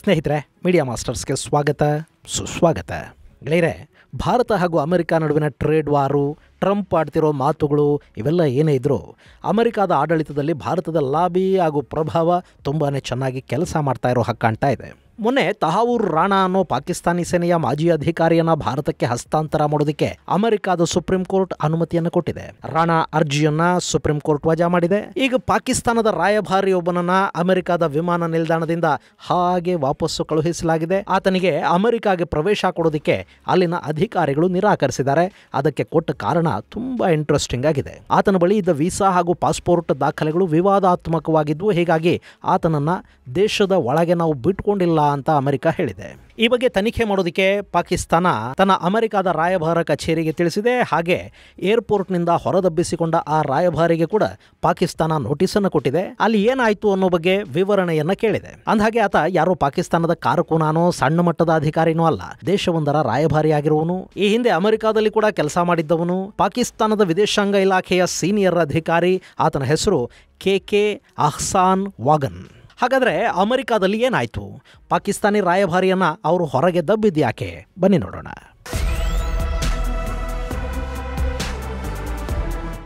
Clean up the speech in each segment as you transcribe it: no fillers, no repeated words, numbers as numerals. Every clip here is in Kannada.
ಸ್ನೇಹಿತರೆ, ಮೀಡಿಯಾ ಮಾಸ್ಟರ್ಸ್ಗೆ ಸ್ವಾಗತ ಸುಸ್ವಾಗತ. ಗೆಳೆಯರೆ, ಭಾರತ ಹಾಗೂ ಅಮೆರಿಕ ನಡುವಿನ ಟ್ರೇಡ್ ವಾರು, ಟ್ರಂಪ್ ಆಡ್ತಿರೋ ಮಾತುಗಳು ಇವೆಲ್ಲ ಏನೇ ಇದ್ದರೂ ಅಮೆರಿಕದ ಆಡಳಿತದಲ್ಲಿ ಭಾರತದ ಲಾಬಿ ಹಾಗೂ ಪ್ರಭಾವ ತುಂಬಾ ಚೆನ್ನಾಗಿ ಕೆಲಸ ಮಾಡ್ತಾ ಇರೋ ಹಾಗೆ ಕಾಣ್ತಾ ಇದೆ. ಮೊನ್ನೆ ತಹಾವೂರ್ ರಾಣಾ ಅನ್ನೋ ಪಾಕಿಸ್ತಾನಿ ಸೇನೆಯ ಮಾಜಿ ಅಧಿಕಾರಿಯನ್ನ ಭಾರತಕ್ಕೆ ಹಸ್ತಾಂತರ ಮಾಡೋದಕ್ಕೆ ಅಮೆರಿಕದ ಸುಪ್ರೀಂ ಕೋರ್ಟ್ ಅನುಮತಿಯನ್ನು ಕೊಟ್ಟಿದೆ. ರಾಣಾ ಅರ್ಜಿಯನ್ನ ಸುಪ್ರೀಂ ಕೋರ್ಟ್ ವಜಾ ಮಾಡಿದೆ. ಈಗ ಪಾಕಿಸ್ತಾನದ ರಾಯಭಾರಿಯೊಬ್ಬನನ್ನ ಅಮೆರಿಕದ ವಿಮಾನ ನಿಲ್ದಾಣದಿಂದ ಹಾಗೆ ವಾಪಸ್ಸು ಕಳುಹಿಸಲಾಗಿದೆ. ಆತನಿಗೆ ಅಮೆರಿಕಾಗೆ ಪ್ರವೇಶ ಕೊಡೋದಕ್ಕೆ ಅಲ್ಲಿನ ಅಧಿಕಾರಿಗಳು ನಿರಾಕರಿಸಿದ್ದಾರೆ. ಅದಕ್ಕೆ ಕೊಟ್ಟ ಕಾರಣ ತುಂಬಾ ಇಂಟ್ರೆಸ್ಟಿಂಗ್ ಆಗಿದೆ. ಆತನ ಬಳಿ ಇದ್ದ ವೀಸಾ ಹಾಗೂ ಪಾಸ್ಪೋರ್ಟ್ ದಾಖಲೆಗಳು ವಿವಾದಾತ್ಮಕವಾಗಿದ್ವು. ಹೀಗಾಗಿ ಆತನನ್ನ ದೇಶದ ಒಳಗೆ ನಾವು ಬಿಟ್ಕೊಂಡಿಲ್ಲ ಅಂತ ಅಮೆರಿಕ ಹೇಳಿದೆ. ಈ ಬಗ್ಗೆ ತನಿಖೆ ಮಾಡೋದಕ್ಕೆ ಪಾಕಿಸ್ತಾನ ತನ್ನ ಅಮೆರಿಕದ ರಾಯಭಾರ ಕಚೇರಿಗೆ ತಿಳಿಸಿದೆ. ಹಾಗೆ ಏರ್ಪೋರ್ಟ್ನಿಂದ ಹೊರದಬ್ಬಿಸಿಕೊಂಡ ಆ ರಾಯಭಾರಿಗೆ ಕೂಡ ಪಾಕಿಸ್ತಾನ ನೋಟಿಸನ್ನು ಕೊಟ್ಟಿದೆ. ಅಲ್ಲಿ ಏನಾಯ್ತು ಅನ್ನೋ ಬಗ್ಗೆ ವಿವರಣೆಯನ್ನ ಕೇಳಿದೆ. ಅಂದಹಾಗೆ ಆತ ಯಾರೋ ಪಾಕಿಸ್ತಾನದ ಕಾರಕುನಾನೋ ಸಣ್ಣ ಮಟ್ಟದ ಅಧಿಕಾರಿನೂ ಅಲ್ಲ, ದೇಶವೊಂದರ ರಾಯಭಾರಿಯಾಗಿರುವನು. ಈ ಹಿಂದೆ ಅಮೆರಿಕದಲ್ಲಿ ಕೂಡ ಕೆಲಸ ಮಾಡಿದ್ದವನು. ಪಾಕಿಸ್ತಾನದ ವಿದೇಶಾಂಗ ಇಲಾಖೆಯ ಸೀನಿಯರ್ ಅಧಿಕಾರಿ. ಆತನ ಹೆಸರು ಕೆ ಅಹ್ಸಾನ್ ವಾಗನ್. ಹಾಗಾದರೆ ಅಮೆರಿಕದಲ್ಲಿ ಏನಾಯಿತು? ಪಾಕಿಸ್ತಾನಿ ರಾಯಭಾರಿಯನ್ನ ಅವರು ಹೊರಗೆ ದಬ್ಬಿದ್ಯಾಕೆ? ಬನ್ನಿ ನೋಡೋಣ.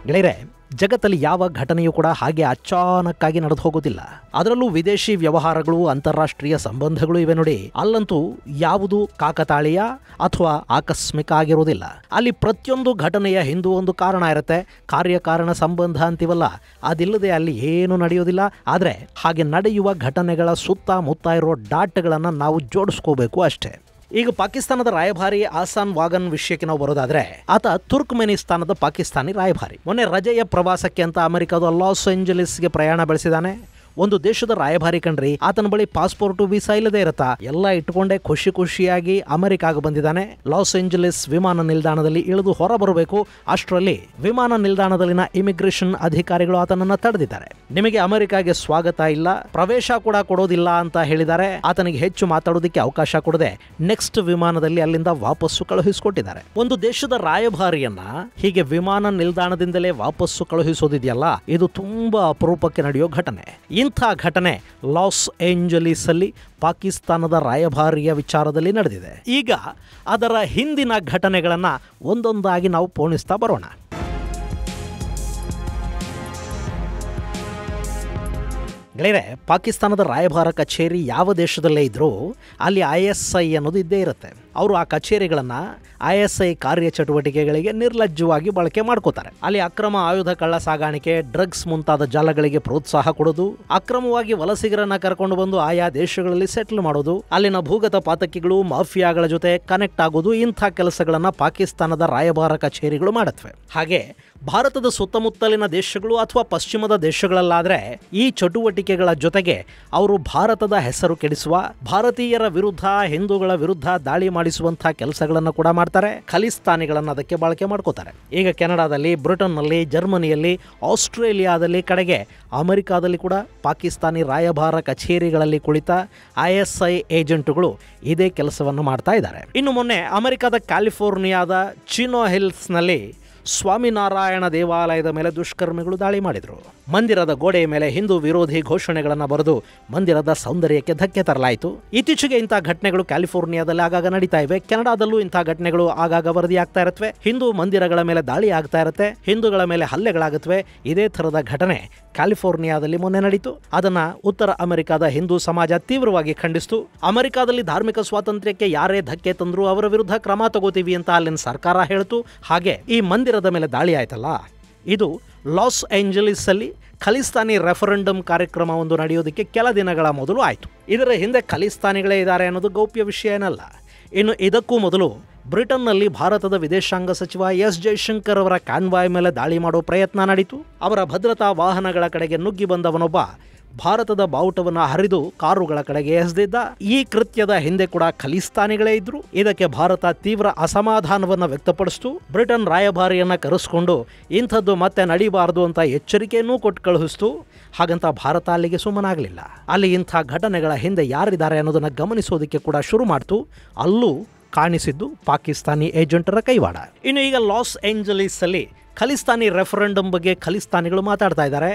ಗೆಳೆಯರೆ, ಜಗತ್ತಲ್ಲಿ ಯಾವ ಘಟನೆಯೂ ಕೂಡ ಹಾಗೆ ಅಚಾನಕ್ಕಾಗಿ ನಡೆದು ಹೋಗೋದಿಲ್ಲ. ಅದರಲ್ಲೂ ವಿದೇಶಿ ವ್ಯವಹಾರಗಳು, ಅಂತಾರಾಷ್ಟ್ರೀಯ ಸಂಬಂಧಗಳು ಇವೆ ನೋಡಿ, ಅಲ್ಲಂತೂ ಯಾವುದು ಕಾಕತಾಳೀಯ ಅಥವಾ ಆಕಸ್ಮಿಕ ಆಗಿರೋದಿಲ್ಲ. ಅಲ್ಲಿ ಪ್ರತಿಯೊಂದು ಘಟನೆಯ ಹಿಂದೂ ಒಂದು ಕಾರಣ ಇರುತ್ತೆ. ಕಾರ್ಯಕಾರಣ ಸಂಬಂಧ ಅಂತೀವಲ್ಲ, ಅದಿಲ್ಲದೆ ಅಲ್ಲಿ ಏನು ನಡೆಯೋದಿಲ್ಲ. ಆದರೆ ಹಾಗೆ ನಡೆಯುವ ಘಟನೆಗಳ ಸುತ್ತಮುತ್ತ ಇರೋ ಡಾಟ್ಗಳನ್ನು ನಾವು ಜೋಡಿಸ್ಕೋಬೇಕು ಅಷ್ಟೇ. ಈಗ ಪಾಕಿಸ್ತಾನದ ರಾಯಭಾರಿ ಅಹ್ಸಾನ್ ವಾಗನ್ ವಿಷಯಕ್ಕೆ ನಾವು ಬರೋದಾದ್ರೆ, ಆತ ತುರ್ಕ್ಮೆನಿಸ್ತಾನದ ಪಾಕಿಸ್ತಾನಿ ರಾಯಭಾರಿ. ಮೊನ್ನೆ ರಜೆಯ ಪ್ರವಾಸಕ್ಕೆ ಅಂತ ಅಮೆರಿಕದ ಲಾಸ್ ಏಂಜಲೀಸ್ಗೆ ಪ್ರಯಾಣ ಬೆಳೆಸಿದಾನೆ. ಒಂದು ದೇಶದ ರಾಯಭಾರಿ ಕಣ್ರಿ, ಆತನ ಬಳಿ ಪಾಸ್ಪೋರ್ಟು ವೀಸಾ ಇಲ್ಲದೆ ಇರತ್ತಾ, ಎಲ್ಲ ಇಟ್ಕೊಂಡೆ ಖುಷಿಯಾಗಿ ಅಮೆರಿಕಾಗೆ ಬಂದಿದ್ದಾನೆ. ಲಾಸ್ ಏಂಜಲೀಸ್ ವಿಮಾನ ನಿಲ್ದಾಣದಲ್ಲಿ ಇಳಿದು ಹೊರ ಬರಬೇಕು. ಅಷ್ಟರಲ್ಲಿ ವಿಮಾನ ನಿಲ್ದಾಣದಲ್ಲಿನ ಇಮಿಗ್ರೇಷನ್ ಅಧಿಕಾರಿಗಳು ಆತನನ್ನ ತಡೆದಿದ್ದಾರೆ. ನಿಮಗೆ ಅಮೆರಿಕಾಗೆ ಸ್ವಾಗತ ಇಲ್ಲ, ಪ್ರವೇಶ ಕೂಡ ಕೊಡೋದಿಲ್ಲ ಅಂತ ಹೇಳಿದ್ದಾರೆ. ಆತನಿಗೆ ಹೆಚ್ಚು ಮಾತಾಡೋದಕ್ಕೆ ಅವಕಾಶ ಕೊಡದೆ ನೆಕ್ಸ್ಟ್ ವಿಮಾನದಲ್ಲಿ ಅಲ್ಲಿಂದ ವಾಪಸ್ಸು ಕಳುಹಿಸಿಕೊಟ್ಟಿದ್ದಾರೆ. ಒಂದು ದೇಶದ ರಾಯಭಾರಿಯನ್ನ ಹೀಗೆ ವಿಮಾನ ನಿಲ್ದಾಣದಿಂದಲೇ ವಾಪಸ್ಸು ಕಳುಹಿಸೋದಿದೆಯಲ್ಲ, ಇದು ತುಂಬಾ ಅಪರೂಪಕ್ಕೆ ನಡೆಯೋ ಘಟನೆ. ಇಂಥ ಘಟನೆ ಲಾಸ್ ಏಂಜಲೀಸ್ ಅಲ್ಲಿ ಪಾಕಿಸ್ತಾನದ ರಾಯಭಾರಿಯ ವಿಚಾರದಲ್ಲಿ ನಡೆದಿದೆ. ಈಗ ಅದರ ಹಿಂದಿನ ಘಟನೆಗಳನ್ನು ಒಂದೊಂದಾಗಿ ನಾವು ಪೋಣಿಸ್ತಾ ಬರೋಣ. ಗೆಳೆಯರೆ, ಪಾಕಿಸ್ತಾನದ ರಾಯಭಾರ ಕಚೇರಿ ಯಾವ ದೇಶದಲ್ಲೇ ಇದ್ರೂ ಅಲ್ಲಿ ISI ಅನ್ನೋದು ಇದ್ದೇ ಇರುತ್ತೆ. ಅವರು ಆ ಕಚೇರಿಗಳನ್ನು ISI ಕಾರ್ಯಚಟುವಟಿಕೆಗಳಿಗೆ ನಿರ್ಲಜ್ಜವಾಗಿ ಬಳಕೆ ಮಾಡ್ಕೋತಾರೆ. ಅಲ್ಲಿ ಅಕ್ರಮ ಆಯುಧ ಕಳ್ಳ ಸಾಗಾಣಿಕೆ, ಡ್ರಗ್ಸ್ ಮುಂತಾದ ಜಾಲಗಳಿಗೆ ಪ್ರೋತ್ಸಾಹ ಕೊಡೋದು, ಅಕ್ರಮವಾಗಿ ವಲಸಿಗರನ್ನ ಕರ್ಕೊಂಡು ಬಂದು ಆಯಾ ದೇಶಗಳಲ್ಲಿ ಸೆಟ್ಲ್ ಮಾಡೋದು, ಅಲ್ಲಿನ ಭೂಗತ ಪಾತಕಿಗಳು ಮಾಫಿಯಾಗಳ ಜೊತೆ ಕನೆಕ್ಟ್ ಆಗೋದು, ಇಂಥ ಕೆಲಸಗಳನ್ನ ಪಾಕಿಸ್ತಾನದ ರಾಯಭಾರ ಕಚೇರಿಗಳು ಮಾಡುತ್ತವೆ. ಹಾಗೆ ಭಾರತದ ಸುತ್ತಮುತ್ತಲಿನ ದೇಶಗಳು ಅಥವಾ ಪಶ್ಚಿಮದ ದೇಶಗಳಲ್ಲಾದರೆ ಈ ಚಟುವಟಿಕೆಗಳ ಜೊತೆಗೆ ಅವರು ಭಾರತದ ಹೆಸರು ಕೆಡಿಸುವ, ಭಾರತೀಯರ ವಿರುದ್ಧ, ಹಿಂದೂಗಳ ವಿರುದ್ಧ ದಾಳಿ ಮಾಡಿಸುವಂಥ ಕೆಲಸಗಳನ್ನು ಕೂಡ ಮಾಡ್ತಾರೆ. ಖಲಿಸ್ತಾನಿಗಳನ್ನು ಅದಕ್ಕೆ ಬಳಕೆ ಮಾಡ್ಕೋತಾರೆ. ಈಗ ಕೆನಡಾದಲ್ಲಿ, ಬ್ರಿಟನ್ನಲ್ಲಿ, ಜರ್ಮನಿಯಲ್ಲಿ, ಆಸ್ಟ್ರೇಲಿಯಾದಲ್ಲಿ, ಕಡೆಗೆ ಅಮೆರಿಕಾದಲ್ಲಿ ಕೂಡ ಪಾಕಿಸ್ತಾನಿ ರಾಯಭಾರ ಕಚೇರಿಗಳಲ್ಲಿ ಕುಳಿತ ISI ಏಜೆಂಟುಗಳು ಇದೇ ಕೆಲಸವನ್ನು ಮಾಡ್ತಾ ಇದ್ದಾರೆ. ಇನ್ನು ಮೊನ್ನೆ ಅಮೆರಿಕದ ಕ್ಯಾಲಿಫೋರ್ನಿಯಾದ ಚಿನೋ ಹಿಲ್ಸ್ನಲ್ಲಿ ಸ್ವಾಮಿನಾರಾಯಣ ದೇವಾಲಯದ ಮೇಲೆ ದುಷ್ಕರ್ಮಿಗಳು ದಾಳಿ ಮಾಡಿದರು. ಮಂದಿರದ ಗೋಡೆಯ ಮೇಲೆ ಹಿಂದೂ ವಿರೋಧಿ ಘೋಷಣೆಗಳನ್ನು ಬರೆದು ಮಂದಿರದ ಸೌಂದರ್ಯಕ್ಕೆ ಧಕ್ಕೆ ತರಲಾಯಿತು. ಇತ್ತೀಚೆಗೆ ಇಂಥ ಘಟನೆಗಳು ಕ್ಯಾಲಿಫೋರ್ನಿಯಾದಲ್ಲಿ ಆಗಾಗ ನಡೀತಾ ಇವೆ. ಕೆನಡಾದಲ್ಲೂ ಇಂಥ ಘಟನೆಗಳು ಆಗಾಗ ವರದಿ ಆಗ್ತಾ ಇರುತ್ತವೆ. ಹಿಂದೂ ಮಂದಿರಗಳ ಮೇಲೆ ದಾಳಿ ಆಗ್ತಾ ಇರುತ್ತೆ, ಹಿಂದೂಗಳ ಮೇಲೆ ಹಲ್ಲೆಗಳಾಗುತ್ತವೆ. ಇದೇ ಥರದ ಘಟನೆ ಕ್ಯಾಲಿಫೋರ್ನಿಯಾದಲ್ಲಿ ಮೊನ್ನೆ ನಡೀತು. ಅದನ್ನ ಉತ್ತರ ಅಮೆರಿಕದ ಹಿಂದೂ ಸಮಾಜ ತೀವ್ರವಾಗಿ ಖಂಡಿಸಿತು. ಅಮೆರಿಕಾದಲ್ಲಿ ಧಾರ್ಮಿಕ ಸ್ವಾತಂತ್ರ್ಯಕ್ಕೆ ಯಾರೇ ಧಕ್ಕೆ ತಂದ್ರು ಅವರ ವಿರುದ್ಧ ಕ್ರಮ ತಗೋತೀವಿ ಅಂತ ಅಲ್ಲಿನ ಸರ್ಕಾರ ಹೇಳ್ತು. ಹಾಗೆ ಈ ಮಂದಿರದ ಮೇಲೆ ದಾಳಿ ಆಯ್ತಲ್ಲ, ಇದು ಲಾಸ್ ಏಂಜಲೀಸ್ ಅಲ್ಲಿ ಖಲಿಸ್ತಾನಿ ರೆಫರೆಂಡಮ್ ಕಾರ್ಯಕ್ರಮ ಒಂದು ನಡೆಯೋದಕ್ಕೆ ಕೆಲ ದಿನಗಳ ಮೊದಲು ಆಯಿತು. ಇದರ ಹಿಂದೆ ಖಲಿಸ್ತಾನಿಗಳೇ ಇದ್ದಾರೆ ಅನ್ನೋದು ಗೌಪ್ಯ ವಿಷಯ ಏನಲ್ಲ. ಇನ್ನು ಇದಕ್ಕೂ ಮೊದಲು ಬ್ರಿಟನ್ನಲ್ಲಿ ಭಾರತದ ವಿದೇಶಾಂಗ ಸಚಿವ ಎಸ್ ಜೈಶಂಕರ್ ಅವರ ಕಾನ್ವಾಯ್ ಮೇಲೆ ದಾಳಿ ಮಾಡೋ ಪ್ರಯತ್ನ ನಡೀತು. ಅವರ ಭದ್ರತಾ ವಾಹನಗಳ ಕಡೆಗೆ ನುಗ್ಗಿ ಬಂದವನೊಬ್ಬ ಭಾರತದ ಬಾವುಟವನ್ನು ಹರಿದು ಕಾರುಗಳ ಕಡೆಗೆ ಎಸೆದಿದ್ದ. ಈ ಕೃತ್ಯದ ಹಿಂದೆ ಕೂಡ ಖಲಿಸ್ತಾನಿಗಳೇ ಇದ್ರು. ಇದಕ್ಕೆ ಭಾರತ ತೀವ್ರ ಅಸಮಾಧಾನವನ್ನು ವ್ಯಕ್ತಪಡಿಸಿತು. ಬ್ರಿಟನ್ ರಾಯಭಾರಿಯನ್ನ ಕರೆಸಿಕೊಂಡು ಇಂಥದ್ದು ಮತ್ತೆ ನಡೀಬಾರದು ಅಂತ ಎಚ್ಚರಿಕೆಯನ್ನೂ ಕೊಟ್ಟು ಕಳುಹಿಸಿತು. ಹಾಗಂತ ಭಾರತ ಅಲ್ಲಿಗೆ ಸುಮ್ಮನಾಗಲಿಲ್ಲ. ಅಲ್ಲಿ ಇಂಥ ಘಟನೆಗಳ ಹಿಂದೆ ಯಾರಿದ್ದಾರೆ ಅನ್ನೋದನ್ನು ಗಮನಿಸೋದಕ್ಕೆ ಕೂಡ ಶುರು ಮಾಡ್ತು. ಅಲ್ಲೂ ಕಾಣಿಸಿದ್ದು ಪಾಕಿಸ್ತಾನಿ ಏಜೆಂಟರ ಕೈವಾಡ. ಇನ್ನು ಈಗ ಲಾಸ್ ಏಂಜಲೀಸ್ ಅಲ್ಲಿ ಖಲಿಸ್ತಾನಿ ರೆಫರೆಂಡಮ್ ಬಗ್ಗೆ ಖಲಿಸ್ತಾನಿಗಳು ಮಾತಾಡ್ತಾ ಇದ್ದಾರೆ.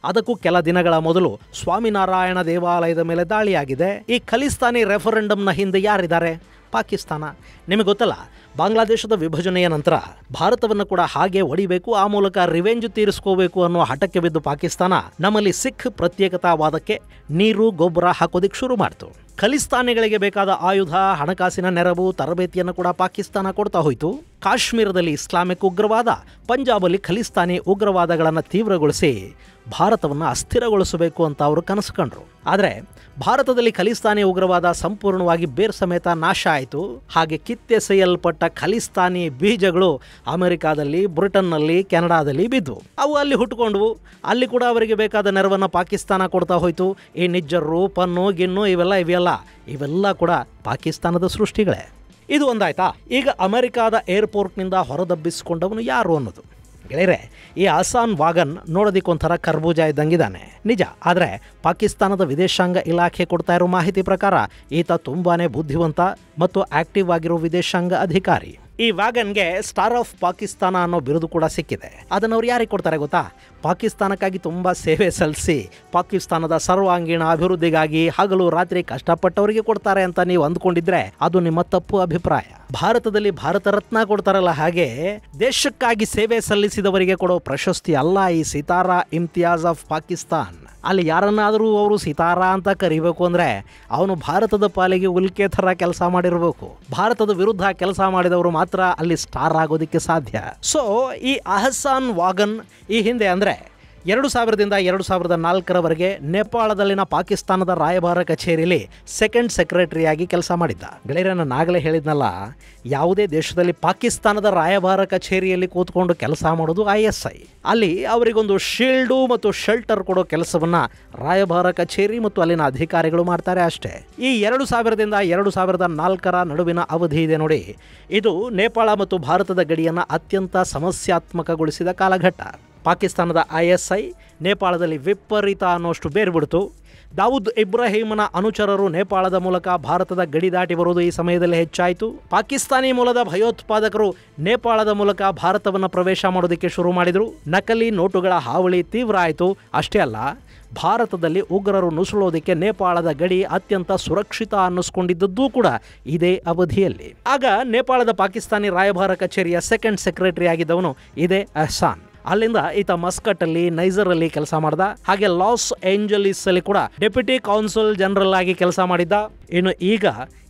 ಅದಕ್ಕೂ ಕೆಲ ದಿನಗಳ ಮೊದಲು ಸ್ವಾಮಿನಾರಾಯಣ ದೇವಾಲಯದ ಮೇಲೆ ದಾಳಿಯಾಗಿದೆ. ಈ ಖಲಿಸ್ತಾನಿ ರೆಫರೆಂಡಮ್ನ ಹಿಂದೆ ಯಾರಿದ್ದಾರೆ? ಪಾಕಿಸ್ತಾನ. ನಿಮಗೆ ಗೊತ್ತಲ್ಲ, ಬಾಂಗ್ಲಾದೇಶದ ವಿಭಜನೆಯ ನಂತರ ಭಾರತವನ್ನು ಕೂಡ ಹಾಗೆ ಹೊಡಿಬೇಕು, ಆ ಮೂಲಕ ರಿವೆಂಜ್ ತೀರಿಸ್ಕೋಬೇಕು ಅನ್ನೋ ಹಠಕ್ಕೆ ಬಿದ್ದು ಪಾಕಿಸ್ತಾನ ನಮ್ಮಲ್ಲಿ ಸಿಖ್ ಪ್ರತ್ಯೇಕತಾವಾದಕ್ಕೆ ನೀರು ಗೊಬ್ಬರ ಹಾಕೋದಿಕ್ಕೆ ಶುರು ಮಾಡ್ತು. ಖಲಿಸ್ತಾನಿಗಳಿಗೆ ಬೇಕಾದ ಆಯುಧ, ಹಣಕಾಸಿನ ನೆರವು, ತರಬೇತಿಯನ್ನು ಕೂಡ ಪಾಕಿಸ್ತಾನ ಕೊಡ್ತಾ ಹೋಯಿತು. ಕಾಶ್ಮೀರದಲ್ಲಿ ಇಸ್ಲಾಮಿಕ್ ಉಗ್ರವಾದ, ಪಂಜಾಬಲ್ಲಿ ಖಲಿಸ್ತಾನಿ ಉಗ್ರವಾದಗಳನ್ನು ತೀವ್ರಗೊಳಿಸಿ ಭಾರತವನ್ನು ಅಸ್ಥಿರಗೊಳಿಸಬೇಕು ಅಂತ ಅವರು ಕನಸು ಕಂಡ್ರು. ಆದರೆ ಭಾರತದಲ್ಲಿ ಖಲಿಸ್ತಾನಿ ಉಗ್ರವಾದ ಸಂಪೂರ್ಣವಾಗಿ ಬೇರ್ ಸಮೇತ ನಾಶ ಆಯಿತು. ಹಾಗೆ ಕಿತ್ತೆಸೆಯಲ್ಪಟ್ಟ ಖಲಿಸ್ತಾನಿ ಬೀಜಗಳು ಅಮೆರಿಕಾದಲ್ಲಿ, ಬ್ರಿಟನ್ನಲ್ಲಿ, ಕೆನಡಾದಲ್ಲಿ ಬಿದ್ದು ಅವು ಅಲ್ಲಿ ಹುಟ್ಟುಕೊಂಡವು. ಅಲ್ಲಿ ಕೂಡ ಅವರಿಗೆ ಬೇಕಾದ ನೆರವನ್ನು ಪಾಕಿಸ್ತಾನ ಕೊಡ್ತಾ ಹೋಯಿತು. ಈ ನಿಜ್ಜರು, ಪನ್ನು, ಗಿನ್ನು ಇವೆಲ್ಲ ಕೂಡ ಪಾಕಿಸ್ತಾನದ ಸೃಷ್ಟಿಗಳೇ. ಇದು ಒಂದಾಯ್ತಾ? ಈಗ ಅಮೆರಿಕಾದ ಏರ್ಪೋರ್ಟ್ನಿಂದ ಹೊರದಬ್ಬಿಸಿಕೊಂಡವನು ಯಾರು ಅನ್ನೋದು. ಗೆಳೆಯರೆ, ಈ ಹಸಾನ್ ವಾಗನ್ ನೋಡೋದಕ್ಕೊಂಥರ ಕರ್ಬೂಜ ಇದ್ದಂಗಿದ್ದಾನೆ, ನಿಜ. ಆದರೆ ಪಾಕಿಸ್ತಾನದ ವಿದೇಶಾಂಗ ಇಲಾಖೆ ಕೊಡ್ತಾ ಇರೋ ಮಾಹಿತಿ ಪ್ರಕಾರ ಈತ ತುಂಬಾನೇ ಬುದ್ಧಿವಂತ ಮತ್ತು ಆಕ್ಟಿವ್ ಆಗಿರೋ ವಿದೇಶಾಂಗ ಅಧಿಕಾರಿ. ಈ ವ್ಯಾಗನ್ಗೆ ಸ್ಟಾರ್ ಆಫ್ ಪಾಕಿಸ್ತಾನ ಅನ್ನೋ ಬಿರುದು ಕೂಡ ಸಿಕ್ಕಿದೆ. ಅದನ್ನು ಅವ್ರು ಯಾರಿಗೆ ಕೊಡ್ತಾರೆ ಗೊತ್ತಾ? ಪಾಕಿಸ್ತಾನಕ್ಕಾಗಿ ತುಂಬ ಸೇವೆ ಸಲ್ಲಿಸಿ ಪಾಕಿಸ್ತಾನದ ಸರ್ವಾಂಗೀಣ ಅಭಿವೃದ್ಧಿಗಾಗಿ ಹಗಲು ರಾತ್ರಿ ಕಷ್ಟಪಟ್ಟವರಿಗೆ ಕೊಡ್ತಾರೆ ಅಂತ ನೀವು ಅಂದ್ಕೊಂಡಿದ್ರೆ ಅದು ನಿಮ್ಮ ತಪ್ಪು ಅಭಿಪ್ರಾಯ. ಭಾರತದಲ್ಲಿ ಭಾರತ ರತ್ನ ಕೊಡ್ತಾರಲ್ಲ, ಹಾಗೆ ದೇಶಕ್ಕಾಗಿ ಸೇವೆ ಸಲ್ಲಿಸಿದವರಿಗೆ ಕೊಡೋ ಪ್ರಶಸ್ತಿ ಅಲ್ಲ ಈ ಸಿತಾರಾ ಇಮ್ತಿಯಾಜ್ ಆಫ್ ಪಾಕಿಸ್ತಾನ್. ಅಲ್ಲಿ ಯಾರನ್ನಾದರೂ ಅವರು ಸಿತಾರಾ ಅಂತ ಕರಿಬೇಕು ಅಂದರೆ ಅವನು ಭಾರತದ ಪಾಲಿಗೆ ಉಲ್ಕೆ ಥರ ಕೆಲಸ ಮಾಡಿರಬೇಕು. ಭಾರತದ ವಿರುದ್ಧ ಕೆಲಸ ಮಾಡಿದವರು ಮಾತ್ರ ಅಲ್ಲಿ ಸ್ಟಾರ್ ಆಗೋದಕ್ಕೆ ಸಾಧ್ಯ. ಸೊ ಈ ಅಹಸಾನ್ ವಾಗನ್ ಈ ಹಿಂದೆ ಅಂದರೆ 2000ರಿಂದ 2004ರವರೆಗೆ ನೇಪಾಳದಲ್ಲಿನ ಪಾಕಿಸ್ತಾನದ ರಾಯಭಾರ ಕಚೇರಿಯಲ್ಲಿ ಸೆಕೆಂಡ್ ಸೆಕ್ರೆಟರಿಯಾಗಿ ಕೆಲಸ ಮಾಡಿದ್ದ. ಗೆಳೆಯರನ್ನ ನಾಗಲೇ ಹೇಳಿದ್ನಲ್ಲ, ಯಾವುದೇ ದೇಶದಲ್ಲಿ ಪಾಕಿಸ್ತಾನದ ರಾಯಭಾರ ಕಚೇರಿಯಲ್ಲಿ ಕೂತ್ಕೊಂಡು ಕೆಲಸ ಮಾಡೋದು ISI. ಅಲ್ಲಿ ಅವರಿಗೊಂದು ಶೀಲ್ಡು ಮತ್ತು ಶೆಲ್ಟರ್ ಕೊಡೋ ಕೆಲಸವನ್ನ ರಾಯಭಾರ ಕಚೇರಿ ಮತ್ತು ಅಲ್ಲಿನ ಅಧಿಕಾರಿಗಳು ಮಾಡ್ತಾರೆ ಅಷ್ಟೇ. ಈ 2000ರಿಂದ 2004ರ ನಡುವಿನ ಅವಧಿ ಇದೆ ನೋಡಿ, ಇದು ನೇಪಾಳ ಮತ್ತು ಭಾರತದ ಗಡಿಯನ್ನು ಅತ್ಯಂತ ಸಮಸ್ಯಾತ್ಮಕಗೊಳಿಸಿದ ಕಾಲಘಟ್ಟ. ಪಾಕಿಸ್ತಾನದ ISI ನೇಪಾಳದಲ್ಲಿ ವಿಪರೀತ ಅನ್ನೋಷ್ಟು ಬೇರ್ಬಿಡ್ತು. ದಾವೂದ್ ಇಬ್ರಾಹಿಂನ ಅನುಚರರು ನೇಪಾಳದ ಮೂಲಕ ಭಾರತದ ಗಡಿ ದಾಟಿ ಬರುವುದು ಈ ಸಮಯದಲ್ಲಿ ಹೆಚ್ಚಾಯಿತು. ಪಾಕಿಸ್ತಾನಿ ಮೂಲದ ಭಯೋತ್ಪಾದಕರು ನೇಪಾಳದ ಮೂಲಕ ಭಾರತವನ್ನು ಪ್ರವೇಶ ಮಾಡೋದಕ್ಕೆ ಶುರು ಮಾಡಿದರು. ನಕಲಿ ನೋಟುಗಳ ಹಾವಳಿ ತೀವ್ರ ಆಯಿತು. ಅಷ್ಟೇ ಅಲ್ಲ, ಭಾರತದಲ್ಲಿ ಉಗ್ರರು ನುಸುಳೋದಕ್ಕೆ ನೇಪಾಳದ ಗಡಿ ಅತ್ಯಂತ ಸುರಕ್ಷಿತ ಅನ್ನಿಸ್ಕೊಂಡಿದ್ದದ್ದೂ ಕೂಡ ಇದೇ ಅವಧಿಯಲ್ಲಿ. ಆಗ ನೇಪಾಳದ ಪಾಕಿಸ್ತಾನಿ ರಾಯಭಾರ ಕಚೇರಿಯ ಸೆಕೆಂಡ್ ಸೆಕ್ರೆಟರಿ ಆಗಿದ್ದವನು ಇದೇ ಅಹ್ಸಾನ್. ಅಲ್ಲಿಂದ ಈತ ಮಸ್ಕಟ್ಟಲ್ಲಿ, ನೈಜರಲ್ಲಿ ಕೆಲಸ ಮಾಡ್ದ. ಹಾಗೆ ಲಾಸ್ ಏಂಜಲೀಸ್ ಅಲ್ಲಿ ಕೂಡ ಡೆಪ್ಯೂಟಿ ಕೌನ್ಸಿಲ್ ಜನರಲ್ ಆಗಿ ಕೆಲಸ ಮಾಡಿದ್ದ. ಇನ್ನು ಈಗ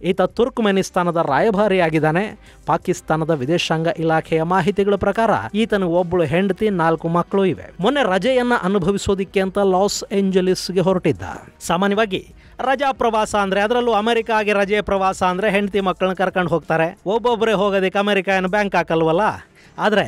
ಈತ ತುರ್ಕ್ಮೆನಿಸ್ತಾನದ ರಾಯಭಾರಿ ಆಗಿದ್ದಾನೆ. ಪಾಕಿಸ್ತಾನದ ವಿದೇಶಾಂಗ ಇಲಾಖೆಯ ಮಾಹಿತಿಗಳ ಪ್ರಕಾರ ಈತನ ಒಬ್ಬಳು ಹೆಂಡತಿ, 4 ಮಕ್ಕಳು ಇವೆ. ಮೊನ್ನೆ ರಜೆಯನ್ನ ಅನುಭವಿಸೋದಿಕ್ಕೆ ಅಂತ ಲಾಸ್ ಏಂಜಲೀಸ್ಗೆ ಹೊರಟಿದ್ದ. ಸಾಮಾನ್ಯವಾಗಿ ರಜಾ ಪ್ರವಾಸ ಅಂದ್ರೆ, ಅದರಲ್ಲೂ ಅಮೆರಿಕಾಗೆ ರಜೆ ಪ್ರವಾಸ ಅಂದ್ರೆ ಹೆಂಡತಿ ಮಕ್ಕಳನ್ನ ಕರ್ಕೊಂಡು ಹೋಗ್ತಾರೆ. ಒಬ್ಬೊಬ್ಬರೇ ಹೋಗೋದಕ್ಕೆ ಅಮೆರಿಕ ಏನು ಬ್ಯಾಂಕ್ ಹಾಕಲ್ವಲ್ಲ. ಆದರೆ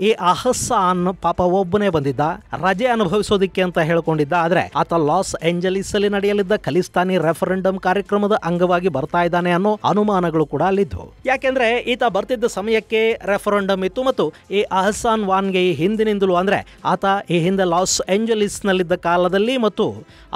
ಈ ಅಹಸಾನ್ ಪಾಪ ಒಬ್ಬನೇ ಬಂದಿದ್ದ, ರಜೆ ಅನುಭವಿಸೋದಿಕ್ಕೆ ಅಂತ ಹೇಳ್ಕೊಂಡಿದ್ದ. ಆದರೆ ಆತ ಲಾಸ್ ಏಂಜಲೀಸ್ ಅಲ್ಲಿ ನಡೆಯಲಿದ್ದ ಖಲಿಸ್ತಾನಿ ರೆಫರೆಂಡಮ್ ಕಾರ್ಯಕ್ರಮದ ಅಂಗವಾಗಿ ಬರ್ತಾ ಇದ್ದಾನೆ ಅನ್ನೋ ಅನುಮಾನಗಳು ಕೂಡ ಅಲ್ಲಿದ್ವು. ಯಾಕೆಂದ್ರೆ ಈತ ಬರ್ತಿದ್ದ ಸಮಯಕ್ಕೆ ರೆಫರೆಂಡಮ್ ಇತ್ತು ಮತ್ತು ಈ ಅಹಸಾನ್ ವಾನ್ಗೆ ಈ ಹಿಂದಿನಿಂದಲೂ ಅಂದ್ರೆ ಆತ ಈ ಹಿಂದೆ ಲಾಸ್ ಏಂಜಲೀಸ್ ನಲ್ಲಿದ್ದ ಕಾಲದಲ್ಲಿ ಮತ್ತು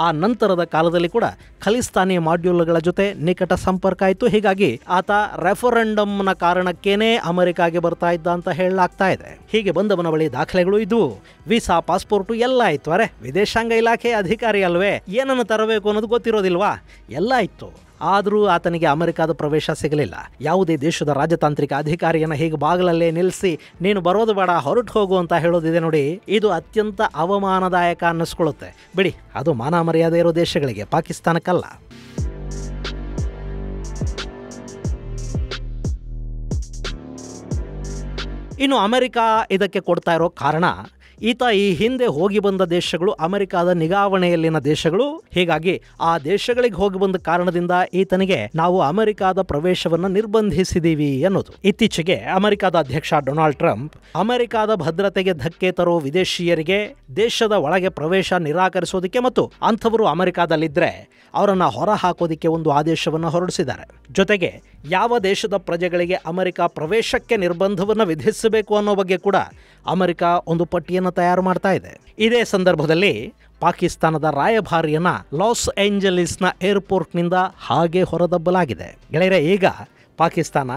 ಆ ನಂತರದ ಕಾಲದಲ್ಲಿ ಕೂಡ ಖಲಿಸ್ತಾನಿ ಮಾಡ್ಯೂಲ್ಗಳ ಜೊತೆ ನಿಕಟ ಸಂಪರ್ಕ ಇತ್ತು. ಹೀಗಾಗಿ ಆತ ರೆಫರೆಂಡಮ್ನ ಕಾರಣಕ್ಕೇನೆ ಅಮೆರಿಕಾಗೆ ಬರ್ತಾ ಇದ್ದ ಅಂತ ಹೇಳಲಾಗ್ತಾ ಇದೆ. ಹೀಗೆ ಬಂದವನ ಬಳಿ ದಾಖಲೆಗಳು ಇದ್ವು, ವೀಸಾ, ಪಾಸ್ಪೋರ್ಟು ಎಲ್ಲ ಇತ್ತು. ಅರೆ, ವಿದೇಶಾಂಗ ಇಲಾಖೆ ಅಧಿಕಾರಿ ಅಲ್ವೇ, ಏನನ್ನು ತರಬೇಕು ಅನ್ನೋದು ಗೊತ್ತಿರೋದಿಲ್ವಾ? ಎಲ್ಲ ಇತ್ತು. ಆದರೂ ಆತನಿಗೆ ಅಮೆರಿಕಾದ ಪ್ರವೇಶ ಸಿಗಲಿಲ್ಲ. ಯಾವುದೇ ದೇಶದ ರಾಜತಾಂತ್ರಿಕ ಅಧಿಕಾರಿಯನ್ನು ಹೀಗೆ ಬಾಗಿಲಲ್ಲೇ ನಿಲ್ಲಿಸಿ ನೀನು ಬರೋದು ಬೇಡ, ಹೊರಟು ಹೋಗು ಅಂತ ಹೇಳೋದಿದೆ ನೋಡಿ, ಇದು ಅತ್ಯಂತ ಅವಮಾನದಾಯಕ ಅನ್ನಿಸ್ಕೊಳ್ಳುತ್ತೆ. ಬಿಡಿ, ಅದು ಮಾನ ಮರ್ಯಾದೆ ಇರೋ ದೇಶಗಳಿಗೆ, ಪಾಕಿಸ್ತಾನಕ್ಕಲ್ಲ. ಇನ್ನು ಅಮೆರಿಕ ಇದಕ್ಕೆ ಕೊಡ್ತಾ ಇರೋ ಕಾರಣ, ಈತ ಈ ಹಿಂದೆ ಹೋಗಿ ಬಂದ ದೇಶಗಳು ಅಮೆರಿಕಾದ ನಿಗಾವಣೆಯಲ್ಲಿನ ದೇಶಗಳು. ಹೀಗಾಗಿ ಆ ದೇಶಗಳಿಗೆ ಹೋಗಿ ಬಂದ ಕಾರಣದಿಂದ ಈತನಿಗೆ ನಾವು ಅಮೆರಿಕಾದ ಪ್ರವೇಶವನ್ನು ನಿರ್ಬಂಧಿಸಿದೀವಿ ಅನ್ನೋದು. ಇತ್ತೀಚೆಗೆ ಅಮೆರಿಕಾದ ಅಧ್ಯಕ್ಷ ಡೊನಾಲ್ಡ್ ಟ್ರಂಪ್ ಅಮೆರಿಕಾದ ಭದ್ರತೆಗೆ ಧಕ್ಕೆ ತರೋ ವಿದೇಶಿಯರಿಗೆ ದೇಶದ ಒಳಗೆ ಪ್ರವೇಶ ನಿರಾಕರಿಸೋದಕ್ಕೆ ಮತ್ತು ಅಂಥವರು ಅಮೆರಿಕಾದಲ್ಲಿದ್ದರೆ ಅವರನ್ನು ಹೊರ ಹಾಕೋದಕ್ಕೆ ಒಂದು ಆದೇಶವನ್ನು ಹೊರಡಿಸಿದ್ದಾರೆ. ಜೊತೆಗೆ ಯಾವ ದೇಶದ ಪ್ರಜೆಗಳಿಗೆ ಅಮೆರಿಕ ಪ್ರವೇಶಕ್ಕೆ ನಿರ್ಬಂಧವನ್ನು ವಿಧಿಸಬೇಕು ಅನ್ನೋ ಬಗ್ಗೆ ಕೂಡ ಅಮೆರಿಕ ಒಂದು ಪಟ್ಟಿಯನ್ನು ತಯಾರು ಮಾಡ್ತಾ ಇದೆ. ಇದೇ ಸಂದರ್ಭದಲ್ಲಿ ಪಾಕಿಸ್ತಾನದ ರಾಯಭಾರಿಯನ್ನ ಲಾಸ್ ಏಂಜಲೀಸ್ನ ಏರ್ಪೋರ್ಟ್ನಿಂದ ಹಾಗೆ ಹೊರದಬ್ಬಲಾಗಿದೆ. ಗೆಳೆಯರೆ, ಈಗ ಪಾಕಿಸ್ತಾನ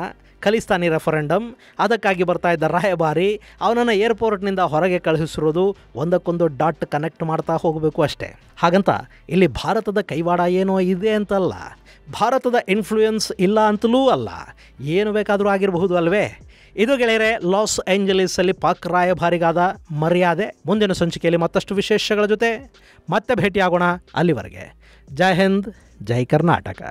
ಖಲಿಸ್ತಾನಿ ರೆಫರೆಂಡಮ್, ಅದಕ್ಕಾಗಿ ಬರ್ತಾ ಇದ್ದ ರಾಯಭಾರಿ ಅವನನ್ನು ಏರ್ಪೋರ್ಟ್ನಿಂದ ಹೊರಗೆ ಕಳುಹಿಸಿರೋದು, ಒಂದಕ್ಕೊಂದು ಡಾಟ್ ಕನೆಕ್ಟ್ ಮಾಡ್ತಾ ಹೋಗಬೇಕು ಅಷ್ಟೇ. ಹಾಗಂತ ಇಲ್ಲಿ ಭಾರತದ ಕೈವಾಡ ಏನೋ ಇದೆ ಅಂತಲ್ಲ, ಭಾರತದ ಇನ್ಫ್ಲೂಯೆನ್ಸ್ ಇಲ್ಲ ಅಂತಲೂ ಅಲ್ಲ, ಏನು ಬೇಕಾದರೂ ಆಗಿರಬಹುದು ಅಲ್ವೇ. ಇದು ಗೆಳೆಯರೆ ಲಾಸ್ ಏಂಜಲೀಸಲ್ಲಿ ಪಾಕ್ ರಾಯಭಾರಿಗಾದ ಮರ್ಯಾದೆ. ಮುಂದಿನ ಸಂಚಿಕೆಯಲ್ಲಿ ಮತ್ತಷ್ಟು ವಿಶೇಷಗಳ ಜೊತೆ ಮತ್ತೆ ಭೇಟಿಯಾಗೋಣ. ಅಲ್ಲಿವರೆಗೆ ಜೈ ಹಿಂದ್, ಜೈ ಕರ್ನಾಟಕ.